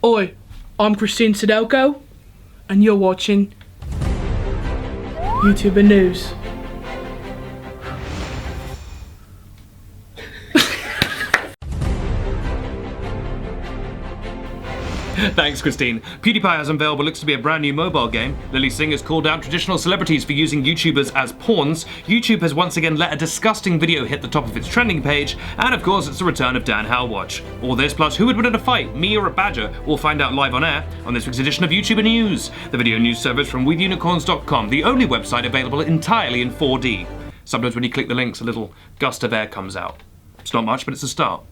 Oi, I'm Christine Sudoku, and you're watching YouTuber News. Thanks, Christine. PewDiePie has unveiled what looks to be a brand new mobile game. Lilly Singh has called out traditional celebrities for using YouTubers as pawns. YouTube has once again let a disgusting video hit the top of its trending page. And of course, it's the return of Dan Howatch. All this plus who would win in a fight, me or a badger? We'll find out live on air on this week's edition of YouTuber News, the video news service from WithUnicorns.com, the only website available entirely in 4D. Sometimes when you click the links, a little gust of air comes out. It's not much, but it's a start.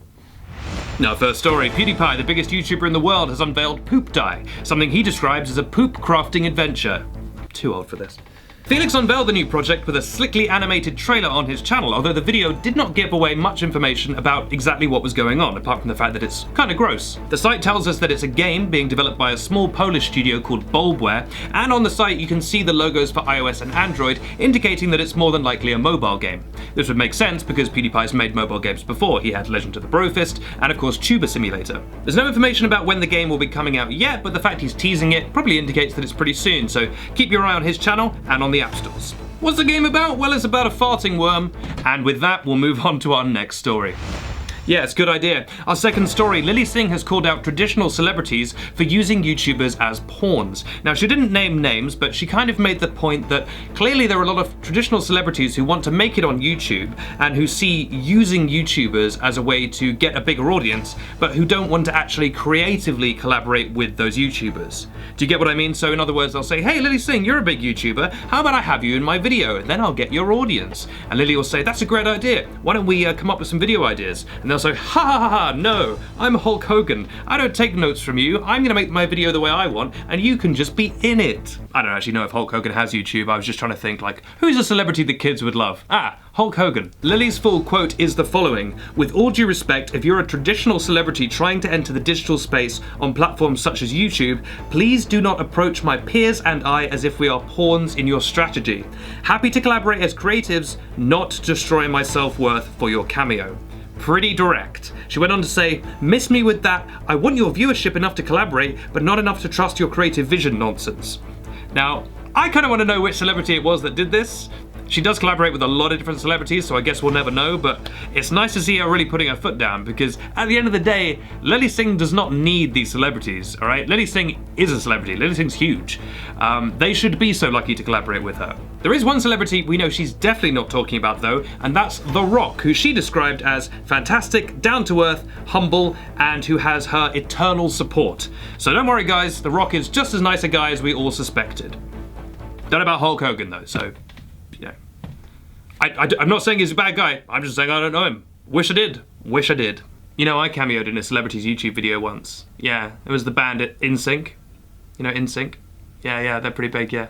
Now, first story, PewDiePie, the biggest YouTuber in the world, has unveiled Poop Die, something he describes as a poop crafting adventure. I'm too old for this. Felix unveiled the new project with a slickly animated trailer on his channel, although the video did not give away much information about exactly what was going on, apart from the fact that it's kinda gross. The site tells us that it's a game being developed by a small Polish studio called Bulbware, and on the site you can see the logos for iOS and Android, indicating that it's more than likely a mobile game. This would make sense because PewDiePie's made mobile games before. He had Legend of the Brofist, and of course Tuber Simulator. There's no information about when the game will be coming out yet, but the fact he's teasing it probably indicates that it's pretty soon, so keep your eye on his channel and on the app stores. What's the game about? Well, it's about a farting worm. And with that, we'll move on to our next story. Yes, good idea. Our second story, Lilly Singh has called out traditional celebrities for using YouTubers as pawns. Now, she didn't name names, but she kind of made the point that clearly there are a lot of traditional celebrities who want to make it on YouTube and who see using YouTubers as a way to get a bigger audience, but who don't want to actually creatively collaborate with those YouTubers. Do you get what I mean? So in other words, they'll say, hey, Lilly Singh, you're a big YouTuber. How about I have you in my video? And then I'll get your audience. And Lilly will say, that's a great idea. Why don't we come up with some video ideas? And they'll say, ha ha ha ha, no, I'm Hulk Hogan. I don't take notes from you. I'm gonna make my video the way I want, and you can just be in it. I don't actually know if Hulk Hogan has YouTube. I was just trying to think, like, who's a celebrity that kids would love? Ah, Hulk Hogan. Lilly's full quote is the following: with all due respect, if you're a traditional celebrity trying to enter the digital space on platforms such as YouTube, please do not approach my peers and I as if we are pawns in your strategy. Happy to collaborate as creatives, not destroy my self-worth for your cameo. Pretty direct. She went on to say, miss me with that, I want your viewership enough to collaborate, but not enough to trust your creative vision nonsense. Now, I kind of want to know which celebrity it was that did this. She does collaborate with a lot of different celebrities, so I guess we'll never know, but it's nice to see her really putting her foot down, because at the end of the day, Lilly Singh does not need these celebrities, all right? Lilly Singh is a celebrity. Lilly Singh's huge. They should be so lucky to collaborate with her. There is one celebrity we know she's definitely not talking about though, and that's The Rock, who she described as fantastic, down-to-earth, humble, and who has her eternal support. So don't worry guys, The Rock is just as nice a guy as we all suspected. Don't know about Hulk Hogan though, so yeah. I'm not saying he's a bad guy, I'm just saying I don't know him. Wish I did. Wish I did. You know, I cameoed in a celebrity's YouTube video once. Yeah, it was the band at NSYNC. You know NSYNC? Yeah, they're pretty big, yeah.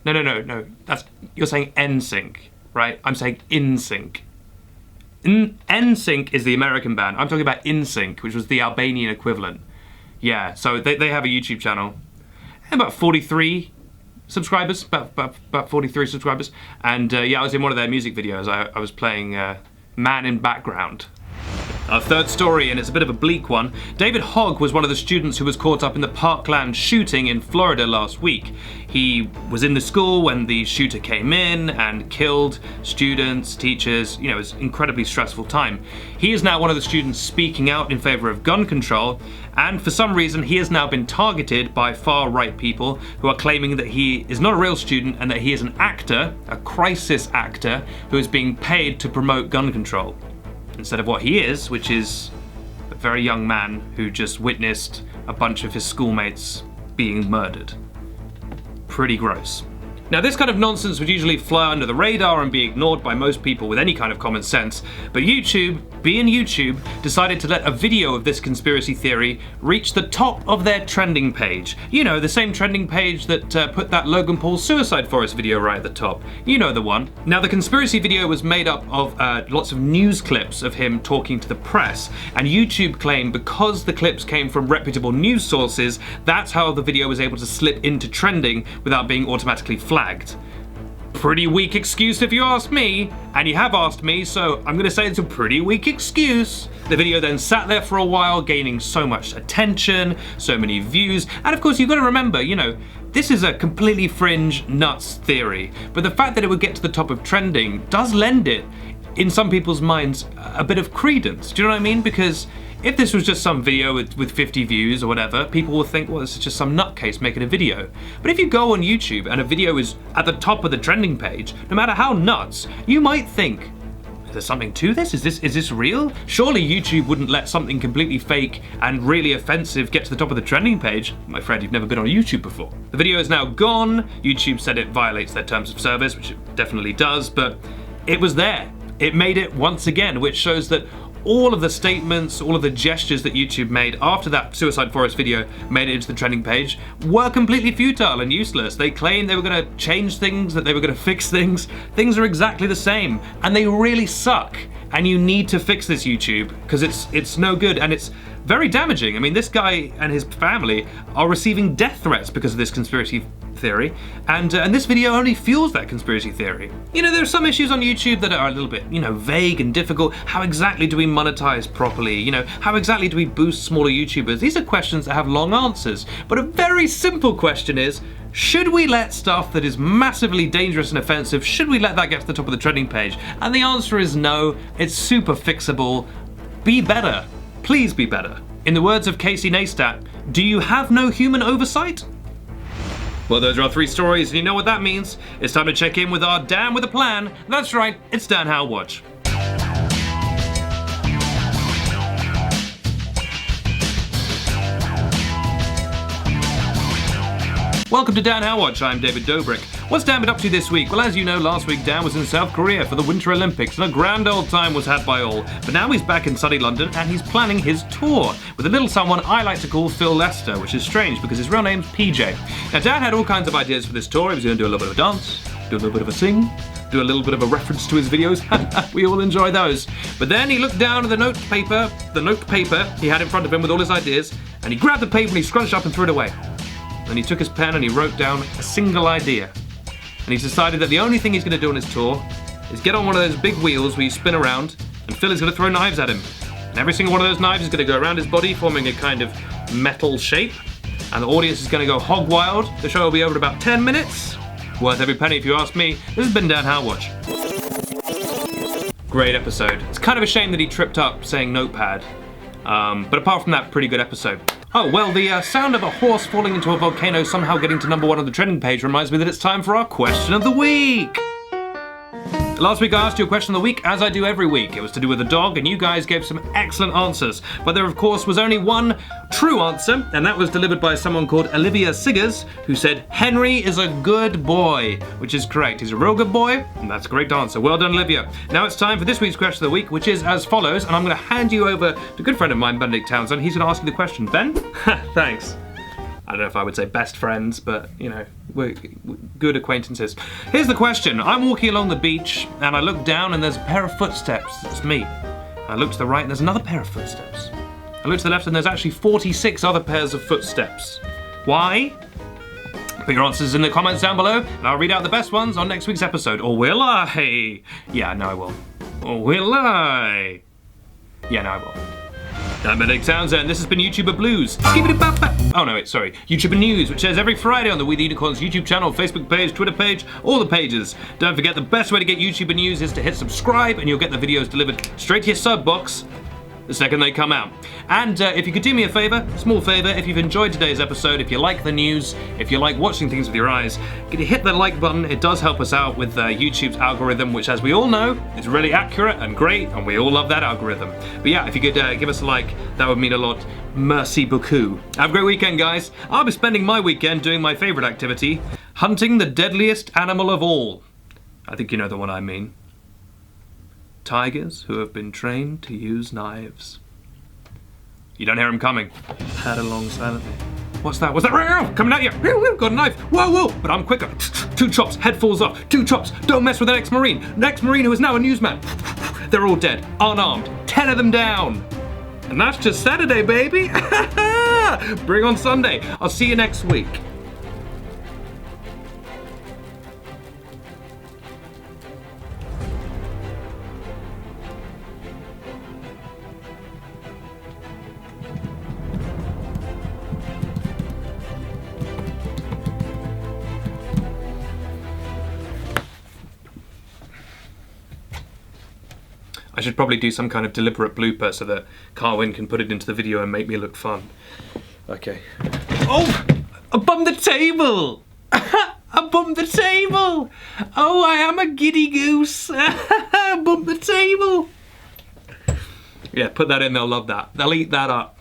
No, that's, you're saying NSYNC, right? I'm saying NSYNC. NSYNC is the American band. I'm talking about NSYNC, which was the Albanian equivalent. Yeah, so they have a YouTube channel. About 43 subscribers, about 43 subscribers. And yeah, I was in one of their music videos. I was playing Man in Background. Our third story, and it's a bit of a bleak one. David Hogg was one of the students who was caught up in the Parkland shooting in Florida last week. He was in the school when the shooter came in and killed students, teachers. You know, it was an incredibly stressful time. He is now one of the students speaking out in favor of gun control, and for some reason he has now been targeted by far-right people who are claiming that he is not a real student and that he is an actor, a crisis actor, who is being paid to promote gun control, instead of what he is, which is a very young man who just witnessed a bunch of his schoolmates being murdered. Pretty gross. Now, this kind of nonsense would usually fly under the radar and be ignored by most people with any kind of common sense, but YouTube, being YouTube, decided to let a video of this conspiracy theory reach the top of their trending page. You know, the same trending page that put that Logan Paul Suicide Forest video right at the top. You know the one. Now, the conspiracy video was made up of lots of news clips of him talking to the press, and YouTube claimed because the clips came from reputable news sources, that's how the video was able to slip into trending without being automatically flagged. pretty weak excuse if you ask me. And you have asked me, so I'm gonna say it's a pretty weak excuse. The video then sat there for a while, gaining so much attention, so many views, and of course you've got to remember, you know, this is a completely fringe, nuts theory, but the fact that it would get to the top of trending does lend it, in some people's minds, a bit of credence. Do you know what I mean? Because if this was just some video with 50 views or whatever, people will think, well, this is just some nutcase making a video. But if you go on YouTube and a video is at the top of the trending page, no matter how nuts, you might think, is there something to this? Is this real? Surely YouTube wouldn't let something completely fake and really offensive get to the top of the trending page. My friend, you've never been on YouTube before. The video is now gone. YouTube said it violates their terms of service, which it definitely does, but it was there. It made it once again, which shows that all of the statements, all of the gestures that YouTube made after that Suicide Forest video made it into the trending page were completely futile and useless. They claimed they were going to change things, that they were going to fix things. Things are exactly the same, and they really suck. And you need to fix this, YouTube, because it's no good, and it's very damaging. I mean, this guy and his family are receiving death threats because of this conspiracy theory, and this video only fuels that conspiracy theory. You know, there are some issues on YouTube that are a little bit, you know, vague and difficult. How exactly do we monetize properly? You know, how exactly do we boost smaller YouTubers? These are questions that have long answers, but a very simple question is, should we let stuff that is massively dangerous and offensive, should we let that get to the top of the trending page? And the answer is no. It's super fixable. Be better. Please be better. In the words of Casey Neistat, do you have no human oversight? Well, those are our 3 stories, and you know what that means. It's time to check in with our Dan with a Plan. That's right, it's Dan How Watch. Welcome to Dan How Watch, I'm David Dobrik. What's Dan been up to this week? Well, as you know, last week Dan was in South Korea for the Winter Olympics, and a grand old time was had by all. But now he's back in sunny London, and he's planning his tour with a little someone I like to call Phil Lester, which is strange because his real name's PJ. Now, Dan had all kinds of ideas for this tour. He was going to do a little bit of a dance, do a little bit of a sing, do a little bit of a reference to his videos. We all enjoy those. But then he looked down at the note paper he had in front of him with all his ideas, and he grabbed the paper and he scrunched up and threw it away. Then he took his pen and he wrote down a single idea. And he's decided that the only thing he's going to do on his tour is get on one of those big wheels where you spin around, and Phil is going to throw knives at him. And every single one of those knives is going to go around his body, forming a kind of metal shape. And the audience is going to go hog wild. The show will be over in about 10 minutes. Worth every penny if you ask me. This has been Dan How Watch. Great episode. It's kind of a shame that he tripped up saying notepad. But apart from that, pretty good episode. Oh, well, the sound of a horse falling into a volcano somehow getting to #1 on the trending page reminds me that it's time for our question of the week. Last week I asked you a question of the week, as I do every week. It was to do with a dog, and you guys gave some excellent answers. But there, of course, was only one true answer, and that was delivered by someone called Olivia Siggers, who said, Henry is a good boy, which is correct. He's a real good boy, and that's a great answer. Well done, Olivia. Now it's time for this week's question of the week, which is as follows, and I'm going to hand you over to a good friend of mine, Benedict Townsend. He's going to ask you the question. Ben? Thanks. I don't know if I would say best friends, but, you know, we're good acquaintances. Here's the question. I'm walking along the beach, and I look down, and there's a pair of footsteps. It's me. I look to the right, and there's another pair of footsteps. I look to the left, and there's actually 46 other pairs of footsteps. Why? Put your answers in the comments down below, and I'll read out the best ones on next week's episode. Or will I? Yeah, no, I will. Or will I? Yeah, no, I will. I'm Benedict Townsend, and this has been YouTuber Blues. Oh no, wait, sorry. YouTuber News, which airs every Friday on the We the Unicorns YouTube channel, Facebook page, Twitter page, all the pages. Don't forget, the best way to get YouTuber News is to hit subscribe, and you'll get the videos delivered straight to your sub box the second they come out. And if you could do me a favour, small favour, if you've enjoyed today's episode, if you like the news, if you like watching things with your eyes, can you hit the like button? It does help us out with YouTube's algorithm, which, as we all know, is really accurate and great, and we all love that algorithm. But yeah, if you could give us a like, that would mean a lot. Merci beaucoup. Have a great weekend, guys. I'll be spending my weekend doing my favourite activity, hunting the deadliest animal of all. I think you know the one I mean. Tigers who have been trained to use knives. You don't hear him coming. Pad along silently. What's that? What's that? Coming at you. Got a knife. Whoa, whoa. But I'm quicker. 2 chops. Head falls off. 2 chops. Don't mess with the next Marine. Next Marine who is now a newsman. They're all dead. Unarmed. 10 of them down. And that's just Saturday, baby. Bring on Sunday. I'll see you next week. I should probably do some kind of deliberate blooper so that Carwyn can put it into the video and make me look fun. Okay. Oh! I bumped the table! I bumped the table! Oh, I am a giddy goose! I bumped the table! Yeah, put that in, they'll love that. They'll eat that up.